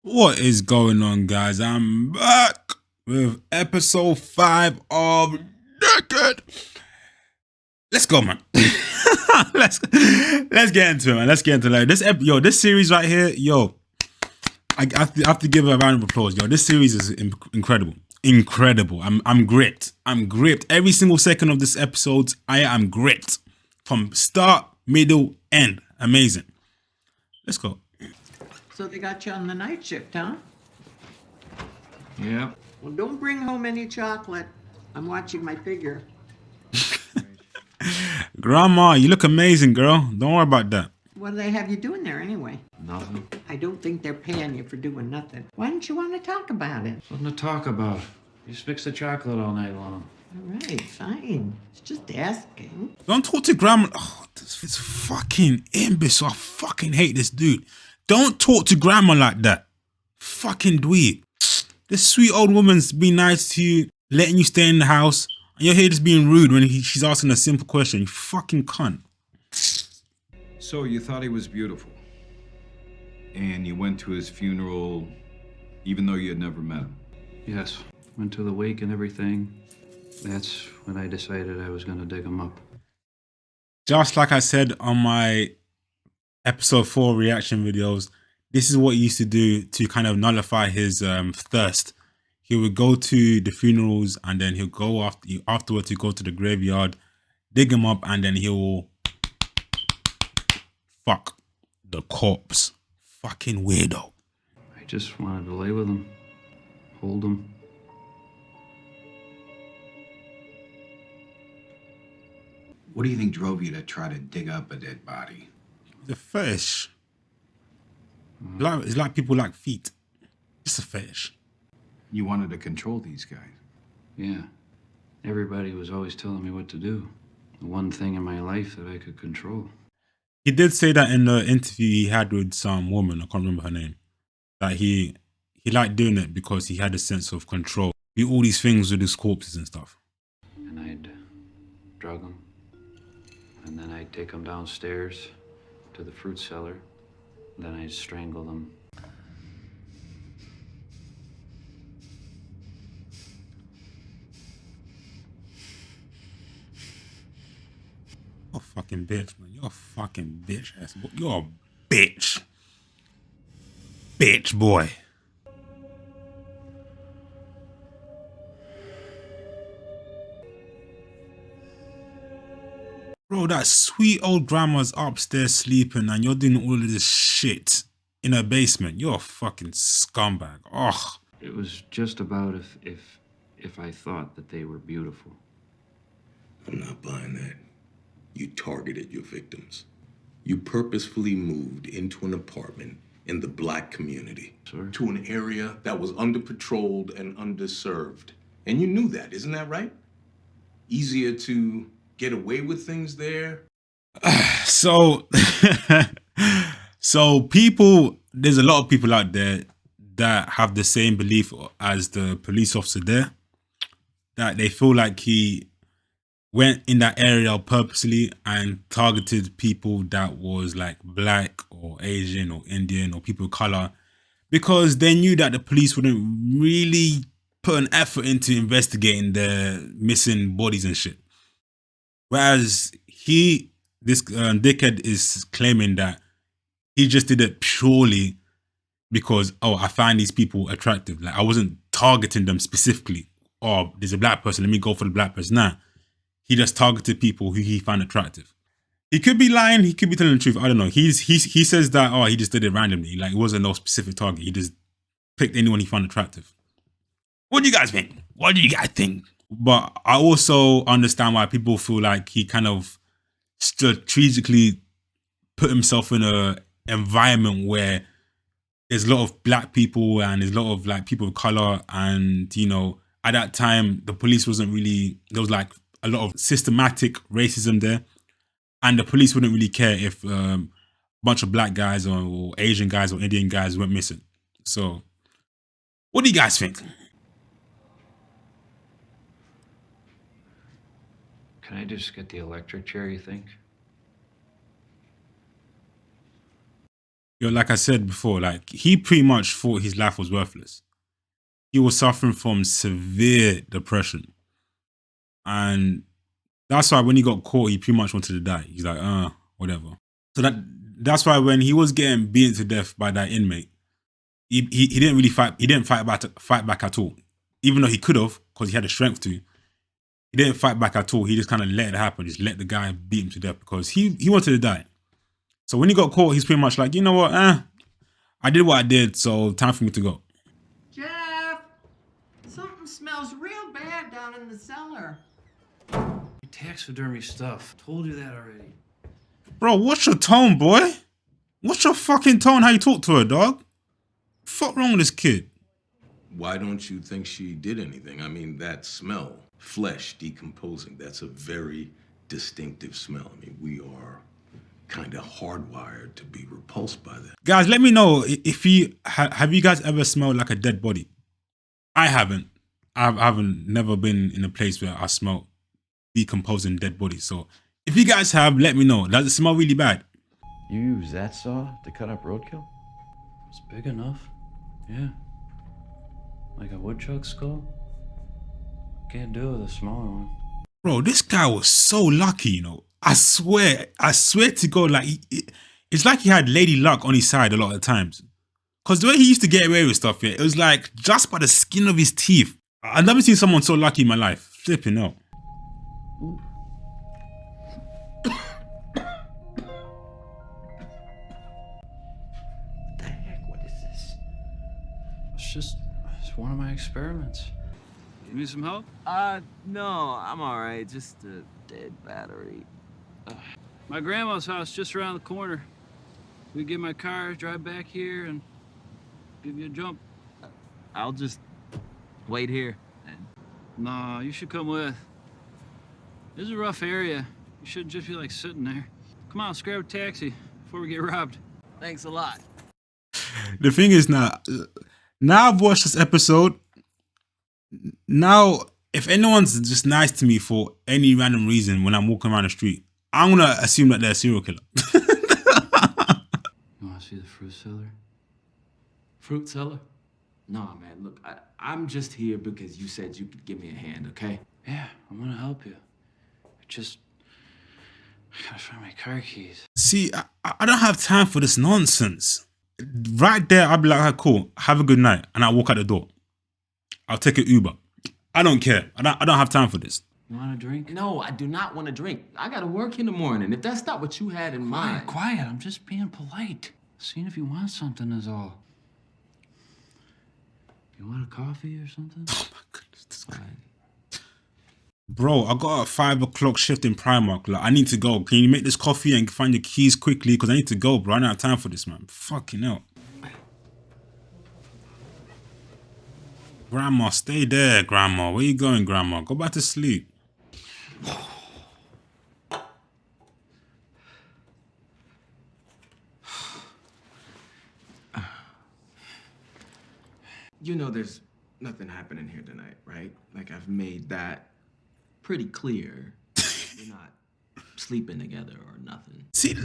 What is going on, guys? I'm back with episode 5 of Naked. Let's go, man. let's get into it, man. Let's get into it. Like this series right here, I have to give a round of applause, yo. This series is incredible, incredible. I'm gripped. I'm gripped. Every single second of this episode, I am gripped from start, middle, end. Amazing. Let's go. So they got you on the night shift, huh? Yeah. Well, don't bring home any chocolate. I'm watching my figure. Grandma, you look amazing, girl. Don't worry about that. What do they have you doing there anyway? Nothing. I don't think they're paying you for doing nothing. Why don't you want to talk about it? Something to talk about. You just fix the chocolate all night long. All right, fine. It's just asking. Don't talk to grandma. Oh, this fucking imbecile. I fucking hate this dude. Don't talk to grandma like that. Fucking dweeb. This sweet old woman's being nice to you, letting you stay in the house, and you're here just being rude when she's asking a simple question. You fucking cunt. So you thought he was beautiful, and you went to his funeral even though you had never met him? Yes. Went to the wake and everything. That's when I decided I was going to dig him up. Just like I said on my episode 4 reaction videos, this is what he used to do to kind of nullify his thirst. He would go to the funerals and then he'll go afterwards he'll go to the graveyard, dig him up, and then he'll fuck the corpse. Fucking weirdo. I just wanted to lay with him, hold him. What do you think drove you to try to dig up a dead body? The fetish. It's like people like feet. It's a fetish. You wanted to control these guys. Yeah. Everybody was always telling me what to do. The one thing in my life that I could control. He did say that in the interview he had with some woman, I can't remember her name, that he liked doing it because he had a sense of control. Do all these things with his corpses and stuff. And I'd drug him. And then I'd take him downstairs to the fruit cellar. Then I'd strangle them. You're a fucking bitch, man. You're a fucking bitch ass. You're a bitch. Bitch boy. Bro, that sweet old grandma's upstairs sleeping and you're doing all of this shit in her basement. You're a fucking scumbag. Ugh. It was just about if I thought that they were beautiful. I'm not buying that. You targeted your victims. You purposefully moved into an apartment in the black community. Sir? To an area that was under-patrolled and underserved. And you knew that, isn't that right? Easier to get away with things there? So, there's a lot of people out there that have the same belief as the police officer there, that they feel like he went in that area purposely and targeted people that was like black or Asian or Indian or people of color because they knew that the police wouldn't really put an effort into investigating the missing bodies and shit. Whereas this dickhead is claiming that he just did it purely because, oh, I find these people attractive. Like I wasn't targeting them specifically. Oh, there's a black person, let me go for the black person. Nah, he just targeted people who he found attractive. He could be lying, he could be telling the truth. I don't know. He says that, oh, he just did it randomly. Like it wasn't no specific target. He just picked anyone he found attractive. What do you guys think? What do you guys think? But I also understand why people feel like he kind of strategically put himself in a environment where there's a lot of black people and there's a lot of like people of color, and you know, at that time the police wasn't really, there was like a lot of systematic racism there, and the police wouldn't really care if a bunch of black guys or Asian guys or Indian guys went missing. So what do you guys think? Can I just get the electric chair, you think? Yo, like I said before, like he pretty much thought his life was worthless. He was suffering from severe depression. And that's why when he got caught, he pretty much wanted to die. He's like, whatever. So that's why when he was getting beaten to death by that inmate, he didn't really fight. He didn't fight back at all. Even though he could have, because he had the strength to. He didn't fight back at all. He just kind of let it happen. Just let the guy beat him to death because he wanted to die. So when he got caught, he's pretty much like, you know what? I did what I did, so time for me to go. Jeff! Something smells real bad down in the cellar. Taxidermy stuff. Told you that already. Bro, what's your tone, boy? What's your fucking tone? How you talk to her, dog? Fuck wrong with this kid? Why don't you think she did anything? I mean, that smell, flesh decomposing, that's a very distinctive smell. I mean, we are kind of hardwired to be repulsed by that. Guys, let me know if you have you guys ever smelled like a dead body? I haven't. I haven't never been in a place where I smelled decomposing dead bodies. So if you guys have, let me know. Does it smell really bad? You use that saw to cut up roadkill? It's big enough. Yeah. Like a woodchuck skull? Can't do it with a smaller one. Bro, this guy was so lucky, you know. I swear to God, like it's like he had lady luck on his side a lot of the times. Cause the way he used to get away with stuff, yeah, it was like just by the skin of his teeth. I've never seen someone so lucky in my life. Flipping out. What the heck? What is this? It's one of my experiments. You need some help? No, I'm all right. Just a dead battery. My grandma's house just around the corner. We get my car, drive back here, and give you a jump. I'll just wait here. Nah, you should come with. This is a rough area. You shouldn't just be like sitting there. Come on, let's grab a taxi before we get robbed. Thanks a lot. The thing is now I've watched this episode. Now, if anyone's just nice to me for any random reason when I'm walking around the street, I'm gonna assume that they're a serial killer. You wanna see the fruit cellar? Fruit cellar? Nah, man, look, I'm just here because you said you could give me a hand, okay? Yeah, I'm gonna help you. I gotta find my car keys. See, I don't have time for this nonsense. Right there, I'll be like, "Hey, cool, have a good night," and I'll walk out the door. I'll take an Uber. I don't care. I don't have time for this. You want a drink? No, I do not want to drink. I gotta work in the morning. If that's not what you had in mind. Quiet. I'm just being polite. Seeing if you want something is all. You want a coffee or something? Oh my goodness, this guy. Bro, I got a 5 o'clock shift in Primark. Like, I need to go. Can you make this coffee and find your keys quickly? Because I need to go, bro. I don't have time for this, man. Fucking hell. Grandma, stay there, Grandma. Where you going, Grandma? Go back to sleep. You know there's nothing happening here tonight, right? Like, I've made that pretty clear. We're not sleeping together or nothing. See,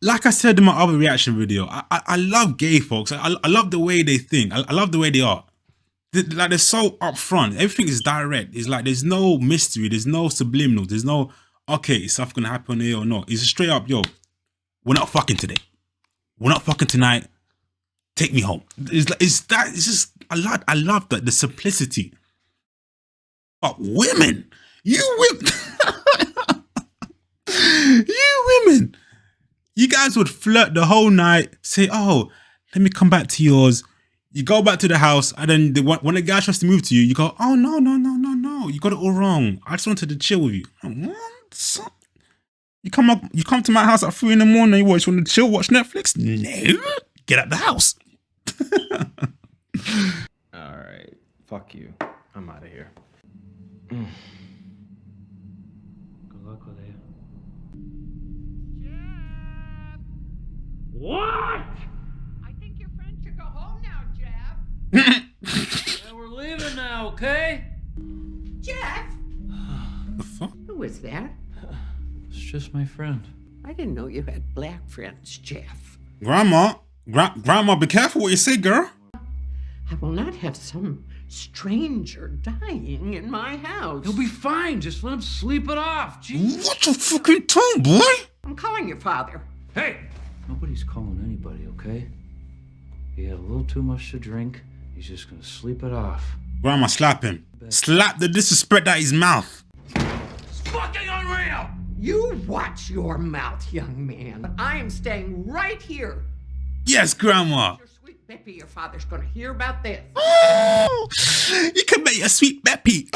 like I said in my other reaction video, I love gay folks. I love the way they think. I love the way they are. Like, they're so upfront. Everything is direct. It's like there's no mystery. There's no subliminal. There's no, okay, is stuff gonna happen here or not. It's straight up, yo, we're not fucking today. We're not fucking tonight. Take me home. It's just, I love that, the simplicity. But women, you women, you women, you guys would flirt the whole night, say, oh, let me come back to yours. You go back to the house, and then when the guy tries to move to you, you go, oh, no. You got it all wrong. I just wanted to chill with you. What? You come to my house at 3 a.m. You want to chill, watch Netflix? No. Get out the house. All right. Fuck you. I'm out of here. Good luck with it. Jeff! What? I think your friend should go home now, Jeff. Yeah, we're leaving now, okay? Jeff! The fuck? Who was that? It's just my friend. I didn't know you had black friends, Jeff. Grandma, Grandma, be careful what you say, girl. I will not have some stranger dying in my house. He'll be fine. Just let him sleep it off. Jeez. What your fucking tongue, boy? I'm calling your father. Hey! Nobody's calling anybody, okay? He had a little too much to drink. He's just gonna sleep it off. Grandma, slap him. Slap the disrespect out his mouth. It's fucking unreal! You watch your mouth, young man. I am staying right here. Yes, Grandma. Your sweet Beppy, your father's gonna hear about this. Oh, you can bet your sweet Beppy.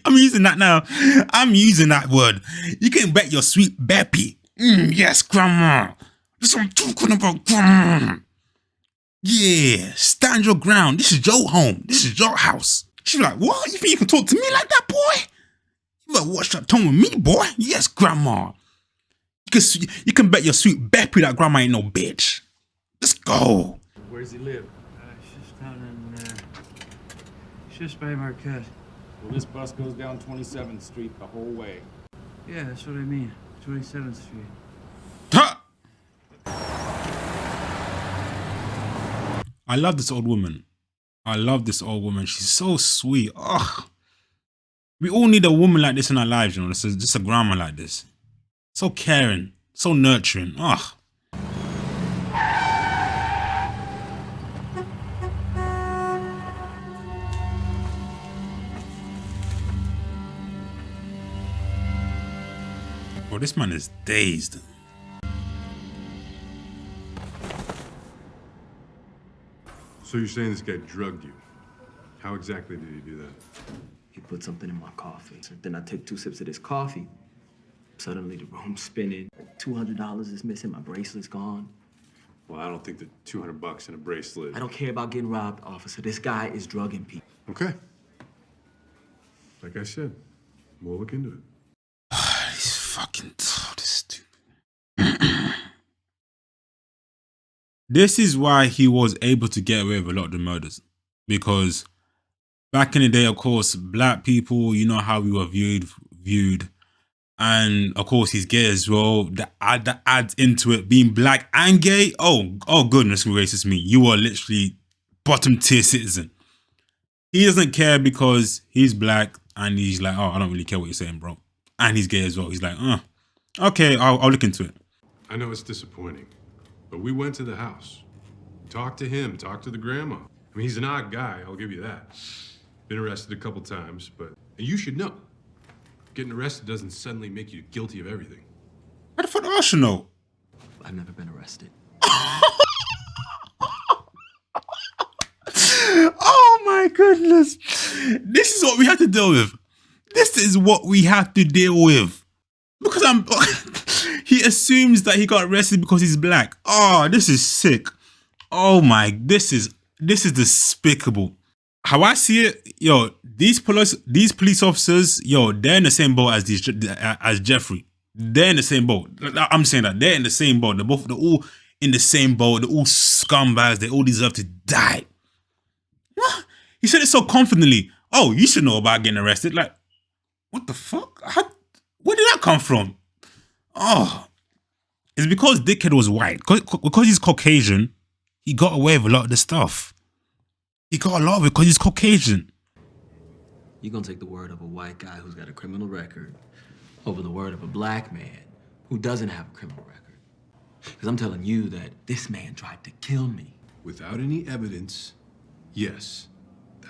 I'm using that now. I'm using that word. You can bet your sweet Beppy. Yes, Grandma. That's what I'm talking about, Grandma. Yeah, stand your ground. This is your home. This is your house. She's like, what? You think you can talk to me like that, boy? You better watch that tone with me, boy. Yes, Grandma. You can bet your sweet Beppy that Grandma ain't no bitch. Let's go. Where does he live? It's just down in, it's just by Marquette. Well, this bus goes down 27th Street the whole way. Yeah, that's what I mean. 27th Street. Huh. I love this old woman. I love this old woman. She's so sweet. Ugh. We all need a woman like this in our lives, you know. Just a grandma like this. So caring. So nurturing. Ugh. Bro, this man is dazed. So you're saying this guy drugged you? How exactly did he do that? He put something in my coffee. Then I take 2 sips of this coffee. Suddenly the room's spinning. $200 is missing. My bracelet's gone. Well, I don't think that $200 in a bracelet. I don't care about getting robbed, officer. This guy is drugging people. Okay. Like I said, we'll look into it. He's fucking stupid. This is why he was able to get away with a lot of the murders. Because back in the day, of course, black people, you know how we were viewed. And of course, he's gay as well. That adds into it. Being black and gay, oh goodness gracious me. You are literally bottom tier citizen. He doesn't care because he's black and he's like, oh, I don't really care what you're saying, bro. And he's gay as well. He's like, okay, I'll look into it. I know it's disappointing, but we went to the house. Talked to him, talked to the grandma. I mean, he's an odd guy, I'll give you that. Been arrested a couple times, but you should know. Getting arrested doesn't suddenly make you guilty of everything. How the fuck I should know? I've never been arrested. Oh my goodness. This is what we have to deal with. This is what we have to deal with. Because he assumes that he got arrested because he's black. Oh, this is sick. Oh my, this is despicable. How I see it, yo, these police officers, yo, they're in the same boat as Jeffrey. They're in the same boat. I'm saying that they're in the same boat. They're all in the same boat. They're all scumbags. They all deserve to die. What? He said it so confidently. Oh, you should know about getting arrested. Like, what the fuck? Where did that come from? Oh, it's because dickhead was white. Because he's Caucasian, he got away with a lot of the stuff. He got a lot of it because he's Caucasian. You're gonna take the word of a white guy who's got a criminal record over the word of a black man who doesn't have a criminal record. Because I'm telling you that this man tried to kill me. Without any evidence, yes.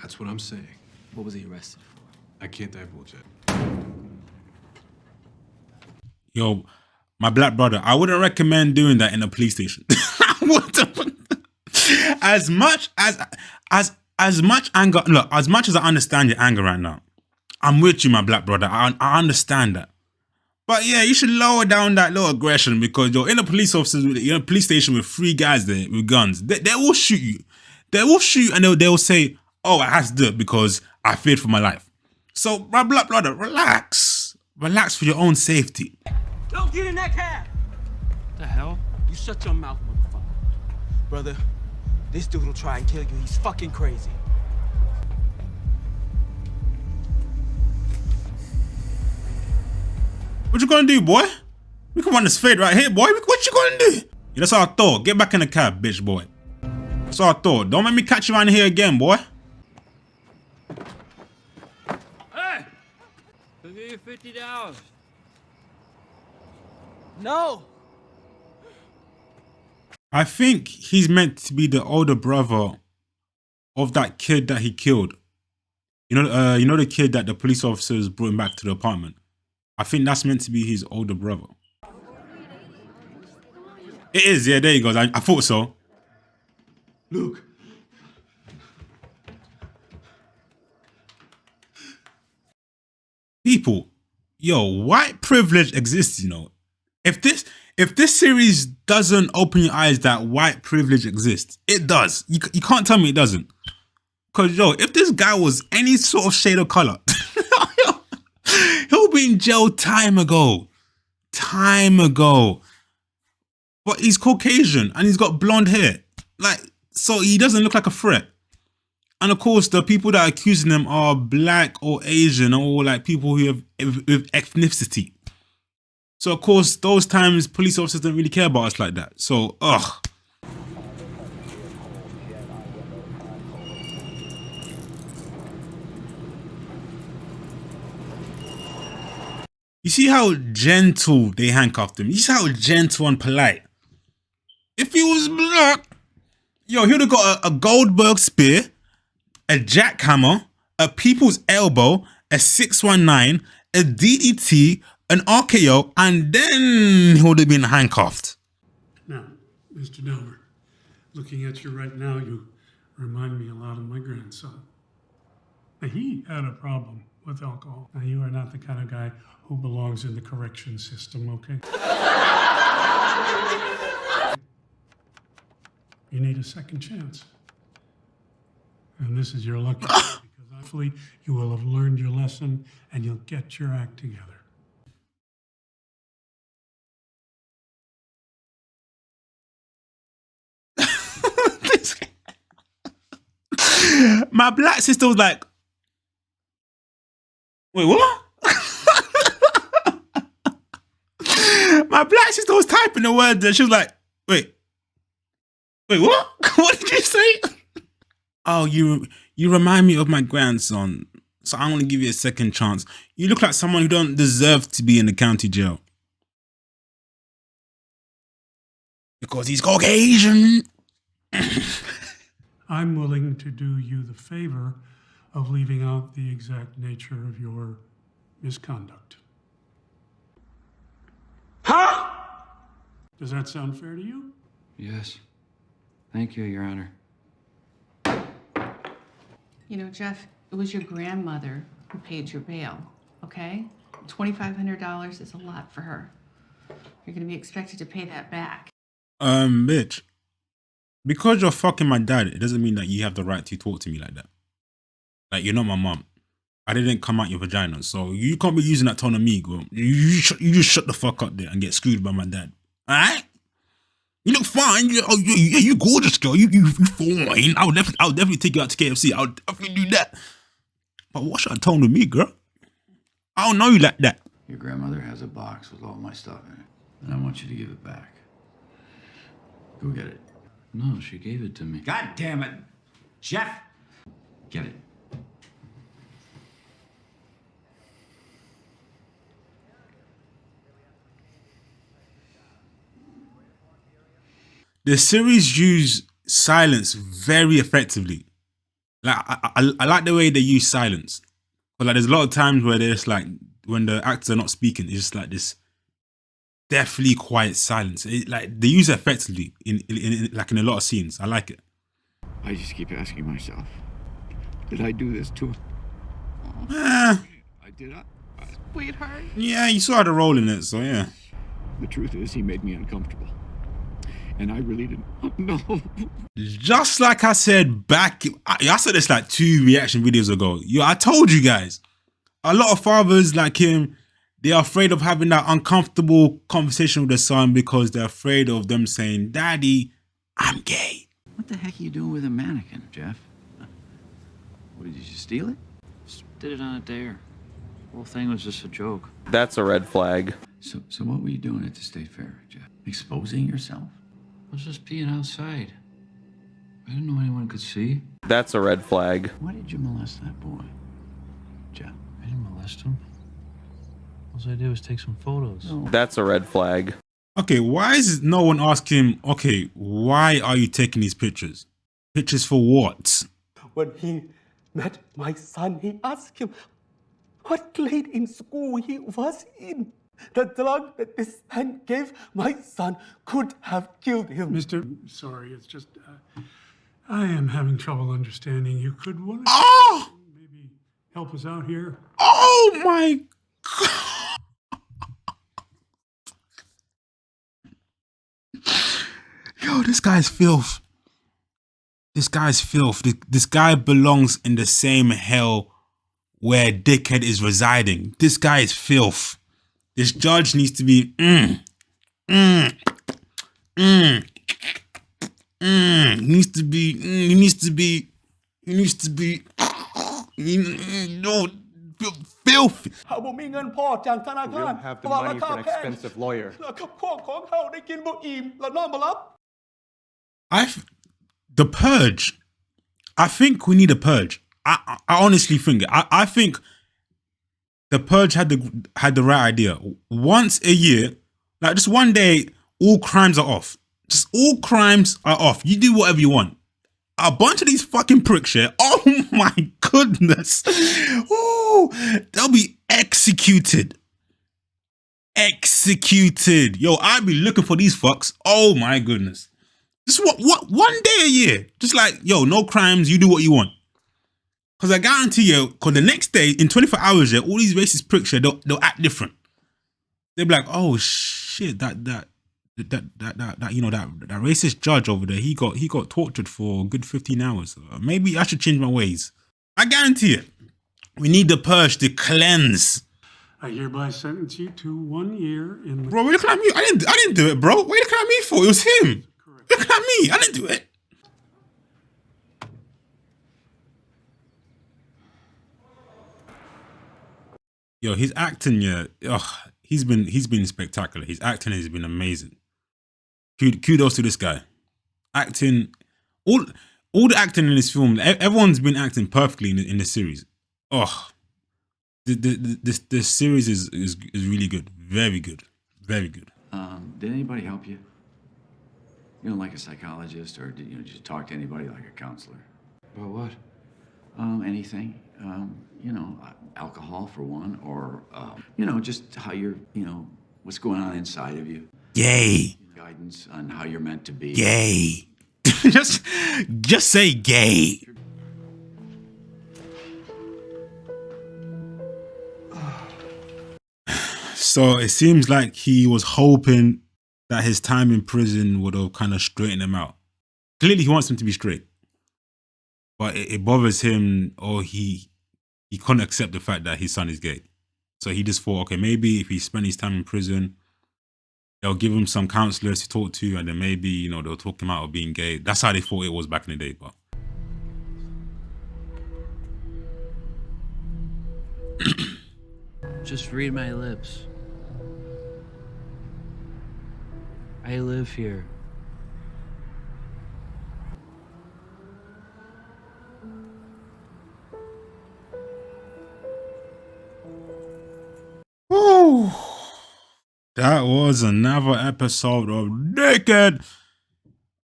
That's what I'm saying. What was he arrested for? I can't divulge that. Yo, my black brother, I wouldn't recommend doing that in a police station. As much anger, look, as much as I understand your anger right now, I'm with you, my black brother. I understand that. But yeah, you should lower down that little aggression because you're in a police station with 3 guys there with guns. They will shoot you. They will shoot and they will say, oh, I have to do it because I feared for my life. So, my black brother, relax. Relax for your own safety. Don't get in that cab! The hell? You shut your mouth, motherfucker. Brother, this dude will try and kill you. He's fucking crazy. What you gonna do, boy? We can run this fade right here, boy. What you gonna do? Yeah, that's what I thought. Get back in the cab, bitch boy. That's what I thought. Don't make me catch you around here again, boy. Hey! I'll give you $50. No! I think he's meant to be the older brother of that kid that he killed. You know the kid that the police officers brought him back to the apartment. I think that's meant to be his older brother. It is, yeah, there you go. I thought so. Luke. People, yo, white privilege exists, you know. If this series doesn't open your eyes that white privilege exists, it does. You can't tell me it doesn't. Cause yo, if this guy was any sort of shade of color, he'll be in jail time ago. Time ago. But he's Caucasian and he's got blonde hair. Like, so he doesn't look like a threat. And of course, the people that are accusing him are black or Asian or like people who have with ethnicity. So of course, those times police officers don't really care about us like that. So, ugh. You see how gentle they handcuffed him? You see how gentle and polite? If he was black, yo, he would have got a Goldberg spear, a jackhammer, a people's elbow, a 619, a DDT, an RKO, and then he would have been handcuffed. Now, Mr. Dahmer, looking at you right now, you remind me a lot of my grandson. Now, he had a problem with alcohol. Now, you are not the kind of guy who belongs in the correction system, okay? You need a second chance. And this is your lucky day, because hopefully you will have learned your lesson and you'll get your act together. My black sister was like, wait, what? My black sister was typing the words and she was like, wait, what? What did you say? Oh, you remind me of my grandson, so I'm gonna give you a second chance. You look like someone who don't deserve to be in the county jail. Because he's Caucasian. I'm willing to do you the favor of leaving out the exact nature of your misconduct. Huh? Does that sound fair to you? Yes. Thank you, Your Honor. You know, Jeff, it was your grandmother who paid your bail, okay? $2,500 is a lot for her. You're gonna be expected to pay that back. Bitch. Because you're fucking my dad, it doesn't mean that you have the right to talk to me like that. Like, you're not my mom. I didn't come out your vagina, so you can't be using that tone on me, girl. You just shut the fuck up there and get screwed by my dad. Alright? You look fine. You gorgeous, girl. You fine. I'll definitely take you out to KFC. I'll definitely do that. But what's that tone with me, girl? I don't know you like that. Your grandmother has a box with all my stuff in it, and I want you to give it back. Go get it. No, she gave it to me. God damn it! Jeff! Get it. The series use silence very effectively. Like I like the way they use silence. But like there's a lot of times where there's like when the actors are not speaking, it's just like this deathly quiet silence. Like they use it effectively in a lot of scenes. I like it. I just keep asking myself, did I do this to him? I did. Sweetheart. Yeah, you saw the role in it, so yeah. The truth is, he made me uncomfortable. And I really didn't know. Just like I said back, I said this like 2 reaction videos ago. I told you guys, a lot of fathers like him, they're afraid of having that uncomfortable conversation with their son because they're afraid of them saying, Daddy, I'm gay. What the heck are you doing with a mannequin, Jeff? What, did you just steal it? Just did it on a dare. The whole thing was just a joke. That's a red flag. So what were you doing at the state fair, Jeff? Exposing yourself? was just peeing outside. I didn't know anyone could see. That's a red flag. Why did you molest that boy, Jeff? I didn't molest him. All I did was take some photos. No. That's a red flag. Okay, why is no one asking him, okay, why are you taking these pictures? Pictures for what? When he met my son, he asked him what grade in school he was in. The drug that this man gave my son could have killed him. Mr. Sorry, it's just, I am having trouble understanding. You could want Oh! maybe help us out here? Oh my God. Yo, this guy's filth. This guy's filth. This guy belongs in the same hell where Dickhead is residing. This guy is filth. This judge needs to be He needs to be no filthy. เขาบ่มีเงินพอจากธนาคาร have the money for an expensive lawyer. แล้วก็พวกของเขาได้กินบ่อิ่มแล้วนอนบ่หลับ The purge. I think we need a purge. I honestly think it. I think the purge had the right idea. Once a year, like just one day, all crimes are off. Just all crimes are off. You do whatever you want. A bunch of these fucking pricks here. Oh my goodness. Oh, they'll be executed. Executed. Yo, I'd be looking for these fucks. Oh my goodness. Just what 1 day a year. Just like, yo, no crimes, you do what you want. Cause I guarantee you, cause the next day, in 24 hours, yeah, all these racist pricks here, they'll act different. They'll be like, oh shit, that you know, that racist judge over there, he got tortured for a good 15 hours. Maybe I should change my ways. I guarantee it. We need the purge to cleanse. I hereby sentence you to 1 year in the... Bro, what are you looking at me? I didn't do it, bro. What are you looking at me for? It was him. Look at me. I didn't do it. Yo, his acting, yeah, he's been spectacular. His acting has been amazing. Kudos to this guy. Acting, all the acting in this film, everyone's been acting perfectly in the series. Oh, the series is really good. Very good. Very good. Did anybody help you? You know, like a psychologist, or did you just talk to anybody like a counselor? About what? Anything. You know, alcohol for one, or, you know, just how you're, you know, what's going on inside of you. Gay. Guidance on how you're meant to be. Gay. just say gay. So it seems like he was hoping that his time in prison would have kind of straightened him out. Clearly he wants him to be straight. But it bothers him, or he couldn't accept the fact that his son is gay. So he just thought, okay, maybe if he spent his time in prison, they'll give him some counselors to talk to, and then maybe, you know, they'll talk him out of being gay. That's how they thought it was back in the day, but... Just read my lips. I live here. Woo. That was another episode of Naked.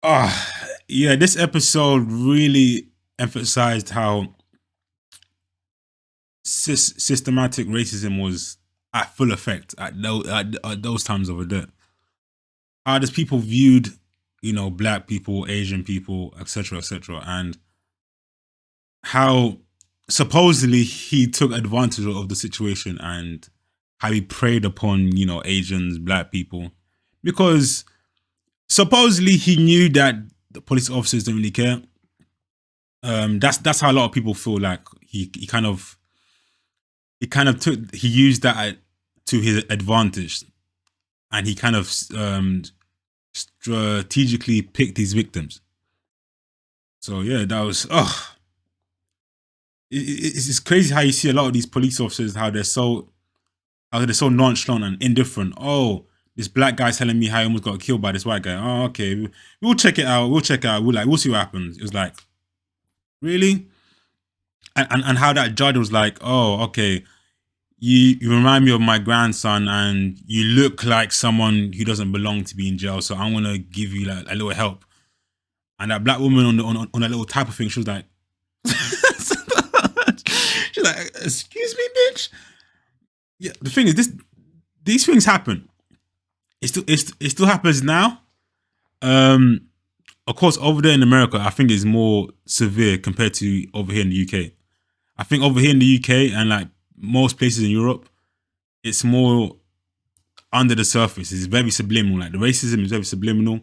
Yeah, this episode really emphasized how systematic racism was at full effect at those times over there. How these people viewed, you know, black people, Asian people, etc., and how supposedly he took advantage of the situation and how he preyed upon, you know, Asians, black people, because supposedly he knew that the police officers don't really care. That's how a lot of people feel. Like he used that to his advantage, and he kind of strategically picked his victims. So yeah, that was it's crazy how you see a lot of these police officers, how they're so nonchalant and indifferent. Oh, this black guy telling me how he almost got killed by this white guy. Oh, okay, we'll check it out. We'll check it out. We'll see what happens. It was like, really? And how that judge was like, oh, okay, you remind me of my grandson, and you look like someone who doesn't belong to be in jail. So I'm gonna give you like a little help. And that black woman on that little type of thing, she was like, she's like, excuse me, bitch. Yeah, the thing is, these things happen. It still happens now. Of course, over there in America, I think it's more severe compared to over here in the UK. I think over here in the UK and like most places in Europe, it's more under the surface. It's very subliminal. Like the racism is very subliminal.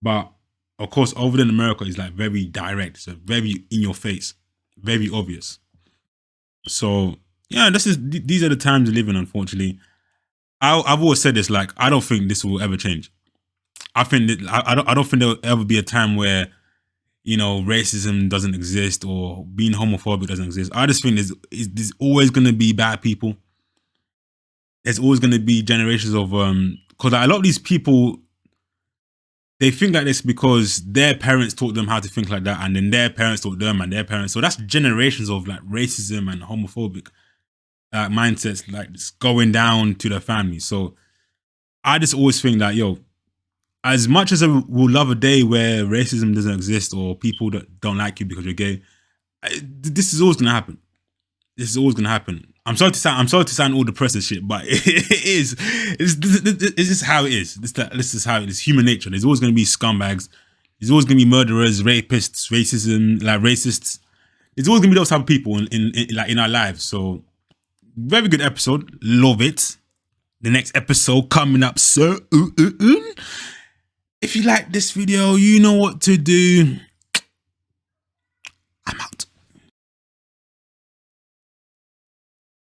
But of course, over there in America, it's like very direct. So very in your face, very obvious. So yeah, these are the times we live in, unfortunately. I've always said this, like, I don't think this will ever change. I think that I don't think there will ever be a time where, you know, racism doesn't exist or being homophobic doesn't exist. I just think there's always going to be bad people. There's always going to be generations of because like, a lot of these people, they think like this because their parents taught them how to think like that, and then their parents taught them and their parents. So that's generations of like racism and homophobic mindsets, like just going down to their family. So I just always think that, yo, as much as I will love a day where racism doesn't exist or people that don't like you because you're gay, this is always gonna happen. This is always gonna happen. I'm sorry to sound all depressed and shit, but it is. It's just how it is. This is how it is. Human nature. There's always gonna be scumbags. There's always gonna be murderers, rapists, racists. There's always gonna be those type of people in our lives. So very good episode. Love it. The next episode coming up soon. If you like this video, you know what to do.